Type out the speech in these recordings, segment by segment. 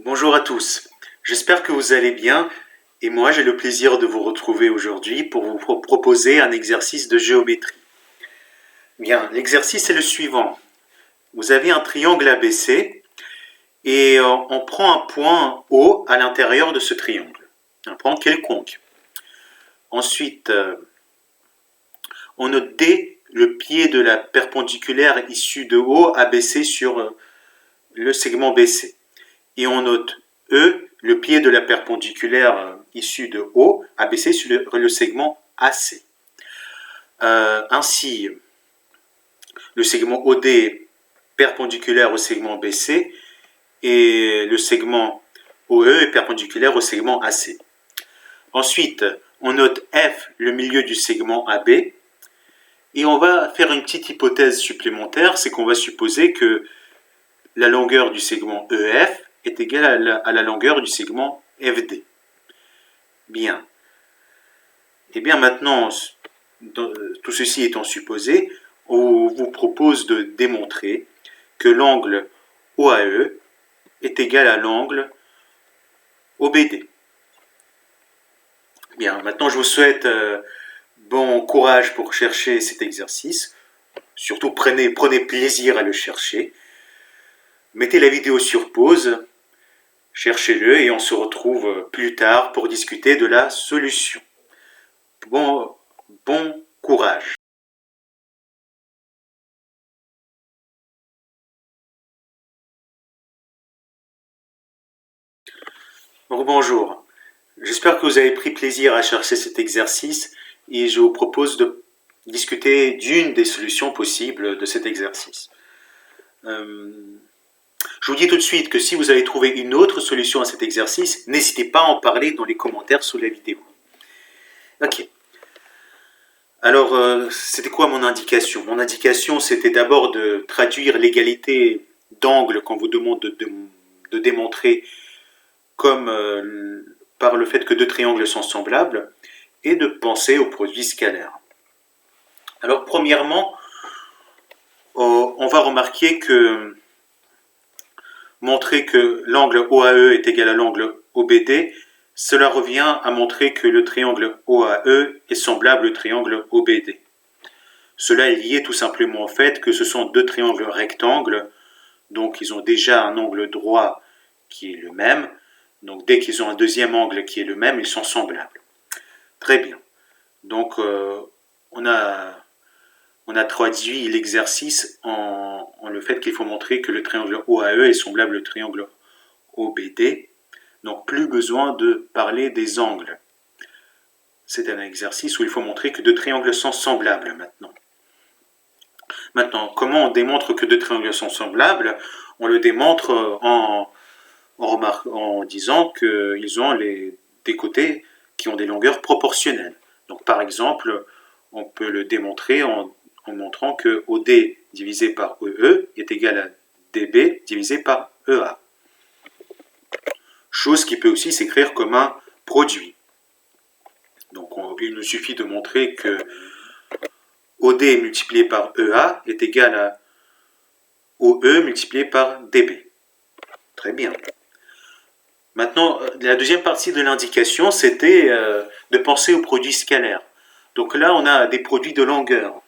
Bonjour à tous, j'espère que vous allez bien et moi j'ai le plaisir de vous retrouver aujourd'hui pour vous proposer un exercice de géométrie. Bien, l'exercice est le suivant. Vous avez un triangle ABC et on prend un point O à l'intérieur de ce triangle, un point quelconque. Ensuite, on note D, le pied de la perpendiculaire issue de O abaissé sur le segment BC. Et on note E, le pied de la perpendiculaire issue de O, abaissé sur le segment AC. Ainsi, le segment OD est perpendiculaire au segment BC et le segment OE est perpendiculaire au segment AC. Ensuite, on note F, le milieu du segment AB, et on va faire une petite hypothèse supplémentaire, c'est qu'on va supposer que la longueur du segment EF est égale à la longueur du segment FD. Bien. Et bien maintenant, tout ceci étant supposé, on vous propose de démontrer que l'angle OAE est égal à l'angle OBD. Bien, maintenant je vous souhaite bon courage pour chercher cet exercice. Surtout prenez plaisir à le chercher. Mettez la vidéo sur pause, cherchez-le et on se retrouve plus tard pour discuter de la solution. Bon courage. Bonjour, j'espère que vous avez pris plaisir à chercher cet exercice et je vous propose de discuter d'une des solutions possibles de cet exercice. Je vous dis tout de suite que si vous avez trouvé une autre solution à cet exercice, n'hésitez pas à en parler dans les commentaires sous la vidéo. Ok. Alors, c'était quoi mon indication? Mon indication, c'était d'abord de traduire l'égalité d'angle qu'on vous demande de démontrer comme par le fait que deux triangles sont semblables, et de penser au produit scalaire. Alors, premièrement, on va remarquer que montrer que l'angle OAE est égal à l'angle OBD, cela revient à montrer que le triangle OAE est semblable au triangle OBD. Cela est lié tout simplement au fait que ce sont deux triangles rectangles, donc ils ont déjà un angle droit qui est le même, donc dès qu'ils ont un deuxième angle qui est le même, ils sont semblables. Très bien. Donc on a traduit l'exercice en le fait qu'il faut montrer que le triangle OAE est semblable au triangle OBD. Donc plus besoin de parler des angles. C'est un exercice où il faut montrer que deux triangles sont semblables maintenant. Maintenant, comment on démontre que deux triangles sont semblables? On le démontre en disant qu'ils ont des côtés qui ont des longueurs proportionnelles. Donc par exemple, on peut le démontrer en montrant que OD divisé par EE est égal à DB divisé par EA. Chose qui peut aussi s'écrire comme un produit. Donc il nous suffit de montrer que OD multiplié par EA est égal à OE multiplié par DB. Très bien. Maintenant, la deuxième partie de l'indication, c'était de penser aux produits scalaires. Donc là, on a des produits de longueur.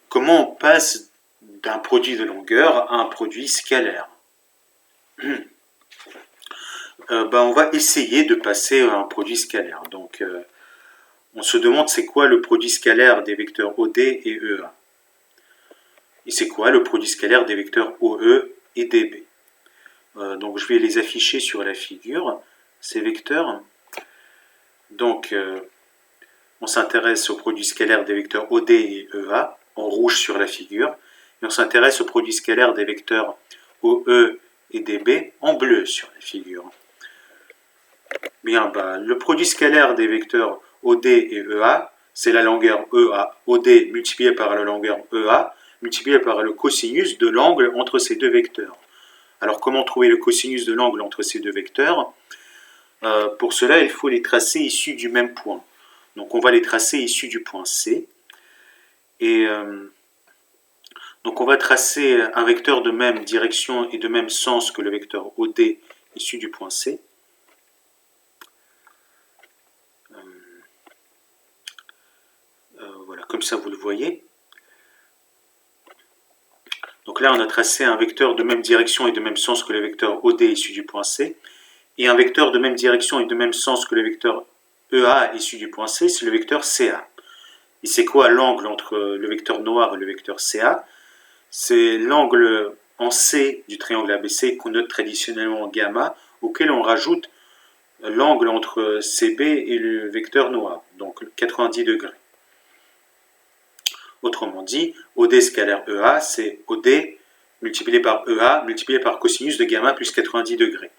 Comment on passe d'un produit de longueur à un produit scalaire? On va essayer de passer à un produit scalaire. Donc, on se demande c'est quoi le produit scalaire des vecteurs OD et EA. Et c'est quoi le produit scalaire des vecteurs OE et DB. Donc je vais les afficher sur la figure, ces vecteurs. Donc on s'intéresse au produit scalaire des vecteurs OD et EA, en rouge sur la figure, et on s'intéresse au produit scalaire des vecteurs OE et DB, en bleu sur la figure. Bien, le produit scalaire des vecteurs OD et EA, c'est la longueur OD multipliée par la longueur EA, multipliée par le cosinus de l'angle entre ces deux vecteurs. Alors, comment trouver le cosinus de l'angle entre ces deux vecteurs? Pour cela, il faut les tracer issus du même point. Donc, on va les tracer issus du point C. Et donc, on va tracer un vecteur de même direction et de même sens que le vecteur OD issu du point C. Voilà, comme ça vous le voyez. Donc là, on a tracé un vecteur de même direction et de même sens que le vecteur OD issu du point C, et un vecteur de même direction et de même sens que le vecteur EA issu du point C, c'est le vecteur CA. Et c'est quoi l'angle entre le vecteur noir et le vecteur CA? C'est l'angle en C du triangle ABC qu'on note traditionnellement en gamma, auquel on rajoute l'angle entre CB et le vecteur noir, donc 90 degrés. Autrement dit, OD scalaire EA, c'est OD multiplié par EA multiplié par cosinus de gamma plus 90 degrés.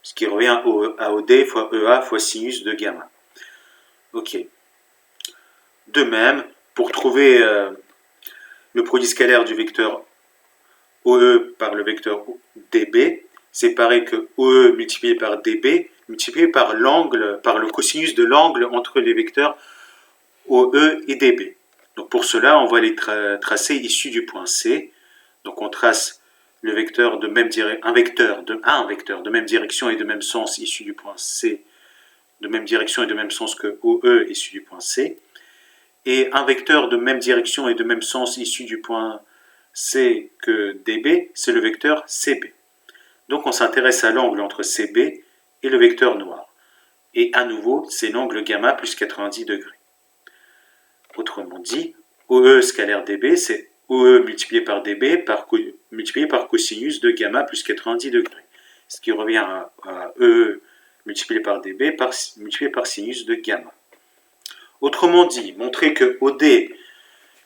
Ce qui revient à OD fois EA fois sinus de gamma. Ok. De même, pour trouver le produit scalaire du vecteur OE par le vecteur DB, c'est pareil que OE multiplié par DB multiplié par l'angle, par le cosinus de l'angle entre les vecteurs OE et DB. Donc pour cela, on va les tracer issus du point C. Donc on trace le vecteur de même un vecteur de même direction et de même sens issu du point C, de même direction et de même sens que OE issu du point C, et un vecteur de même direction et de même sens issu du point C que DB, c'est le vecteur CB. Donc on s'intéresse à l'angle entre CB et le vecteur noir. Et à nouveau, c'est l'angle gamma plus 90 degrés. Autrement dit, OE scalaire DB, c'est OE multiplié par DB multiplié par cosinus de gamma plus 90 degrés. Ce qui revient à EE multiplié par DB multiplié par sinus de gamma. Autrement dit, montrer que OD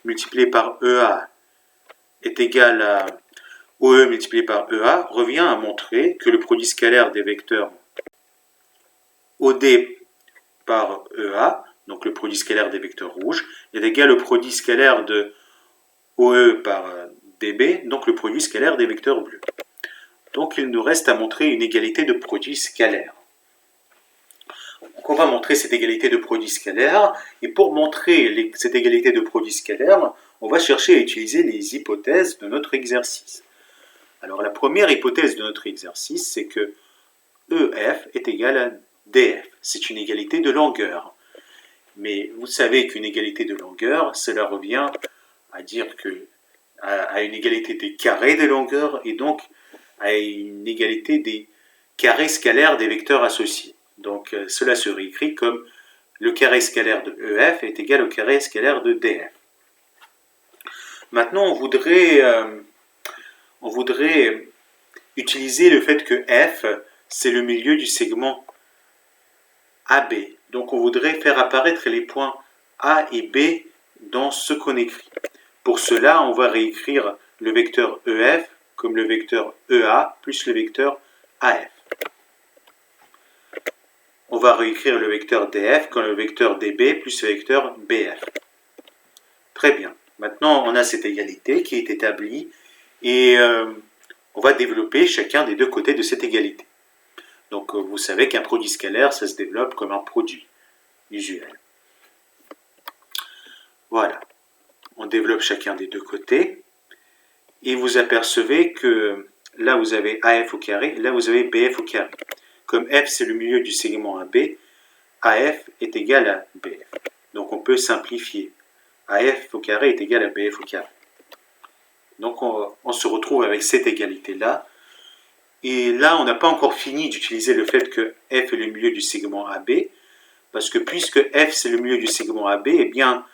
multiplié par EA est égal à OE multiplié par EA revient à montrer que le produit scalaire des vecteurs OD par EA, donc le produit scalaire des vecteurs rouges, est égal au produit scalaire de OE par DB, donc le produit scalaire des vecteurs bleus. Donc il nous reste à montrer une égalité de produit scalaire. Donc on va montrer cette égalité de produit scalaire, et pour montrer cette égalité de produit scalaire, on va chercher à utiliser les hypothèses de notre exercice. Alors la première hypothèse de notre exercice, c'est que EF est égal à DF. C'est une égalité de longueur. Mais vous savez qu'une égalité de longueur, cela revient à dire que à une égalité des carrés de longueur et donc à une égalité des carrés scalaires des vecteurs associés. Donc cela se réécrit comme le carré scalaire de EF est égal au carré scalaire de DF. Maintenant, on voudrait utiliser le fait que F, c'est le milieu du segment AB. Donc on voudrait faire apparaître les points A et B dans ce qu'on écrit. Pour cela, on va réécrire le vecteur EF comme le vecteur EA plus le vecteur AF. On va réécrire le vecteur DF comme le vecteur DB plus le vecteur BF. Très bien. Maintenant, on a cette égalité qui est établie et on va développer chacun des deux côtés de cette égalité. Donc vous savez qu'un produit scalaire, ça se développe comme un produit usuel. Voilà. On développe chacun des deux côtés. Et vous apercevez que là vous avez AF au carré, là vous avez BF au carré. Comme F c'est le milieu du segment AB, AF est égal à BF. Donc on peut simplifier. AF au carré est égal à BF au carré. Donc on se retrouve avec cette égalité-là. Et là, on n'a pas encore fini d'utiliser le fait que F est le milieu du segment AB, parce que puisque F c'est le milieu du segment AB, eh bien,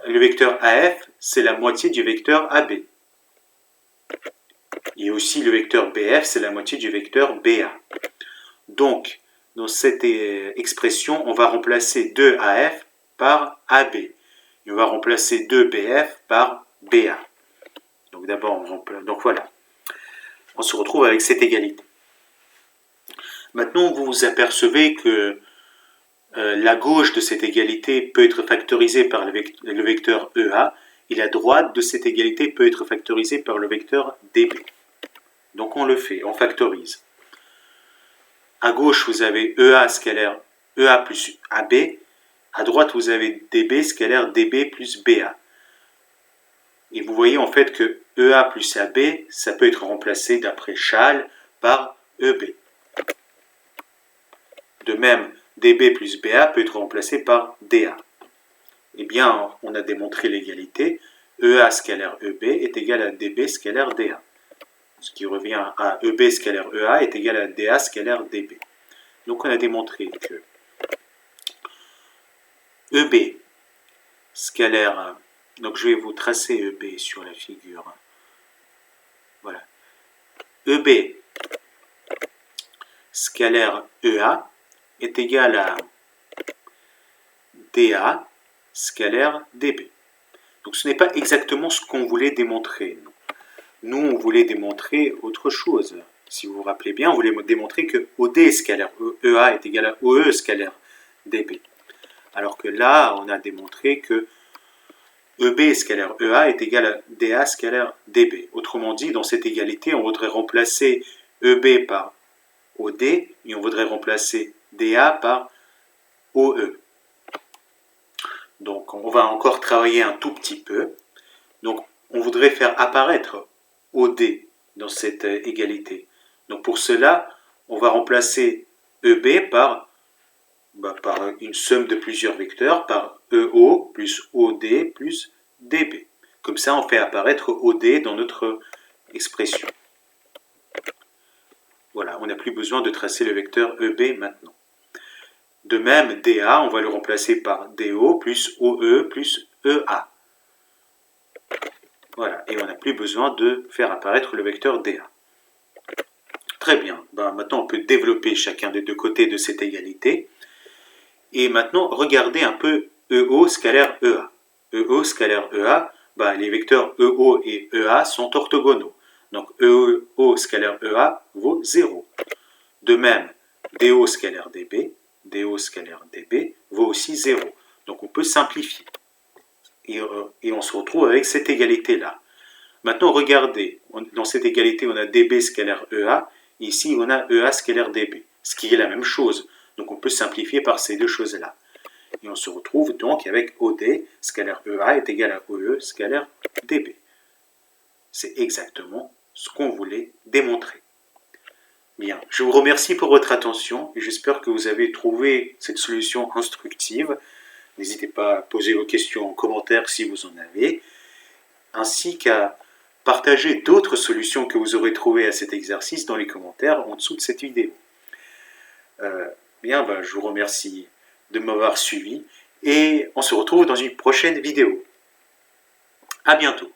le vecteur AF, c'est la moitié du vecteur AB. Et aussi le vecteur BF, c'est la moitié du vecteur BA. Donc, dans cette expression, on va remplacer 2AF par AB. Et on va remplacer 2BF par BA. Donc d'abord, donc voilà. On se retrouve avec cette égalité. Maintenant, vous vous apercevez que la gauche de cette égalité peut être factorisée par le vecteur EA et la droite de cette égalité peut être factorisée par le vecteur DB. Donc on le fait, on factorise. À gauche, vous avez EA scalaire EA plus AB. À droite, vous avez DB scalaire DB plus BA. Et vous voyez en fait que EA plus AB, ça peut être remplacé d'après Schall par EB. De même, dB plus BA peut être remplacé par DA. Eh bien, on a démontré l'égalité. EA scalaire EB est égal à DB scalaire DA. Ce qui revient à EB scalaire EA est égal à DA scalaire DB. Donc on a démontré que EB scalaire, donc je vais vous tracer EB sur la figure. Voilà. EB scalaire EA est égal à DA scalaire DB. Donc ce n'est pas exactement ce qu'on voulait démontrer. Nous, on voulait démontrer autre chose. Si vous vous rappelez bien, on voulait démontrer que OD scalaire EA est égal à OE scalaire DB. Alors que là, on a démontré que EB scalaire EA est égal à DA scalaire DB. Autrement dit, dans cette égalité, on voudrait remplacer EB par OD et on voudrait remplacer DA par OE. Donc, on va encore travailler un tout petit peu. Donc, on voudrait faire apparaître OD dans cette égalité. Donc, pour cela, on va remplacer EB par une somme de plusieurs vecteurs, par EO plus OD plus DB. Comme ça, on fait apparaître OD dans notre expression. Voilà, on n'a plus besoin de tracer le vecteur EB maintenant. De même, DA, on va le remplacer par DO plus OE plus EA. Voilà, et on n'a plus besoin de faire apparaître le vecteur DA. Très bien, maintenant on peut développer chacun des deux côtés de cette égalité. Et maintenant, regardez un peu EO scalaire EA. EO scalaire EA, les vecteurs EO et EA sont orthogonaux. Donc EO scalaire EA vaut 0. De même, DO scalaire DB, DO scalaire DB vaut aussi 0. Donc on peut simplifier. Et on se retrouve avec cette égalité-là. Maintenant, regardez, dans cette égalité, on a DB scalaire EA, et ici on a EA scalaire DB, ce qui est la même chose. Donc on peut simplifier par ces deux choses-là. Et on se retrouve donc avec OD scalaire EA est égal à OE scalaire DB. C'est exactement ce qu'on voulait démontrer. Bien, je vous remercie pour votre attention et j'espère que vous avez trouvé cette solution instructive. N'hésitez pas à poser vos questions en commentaire si vous en avez, ainsi qu'à partager d'autres solutions que vous aurez trouvées à cet exercice dans les commentaires en dessous de cette vidéo. Je vous remercie de m'avoir suivi et on se retrouve dans une prochaine vidéo. À bientôt.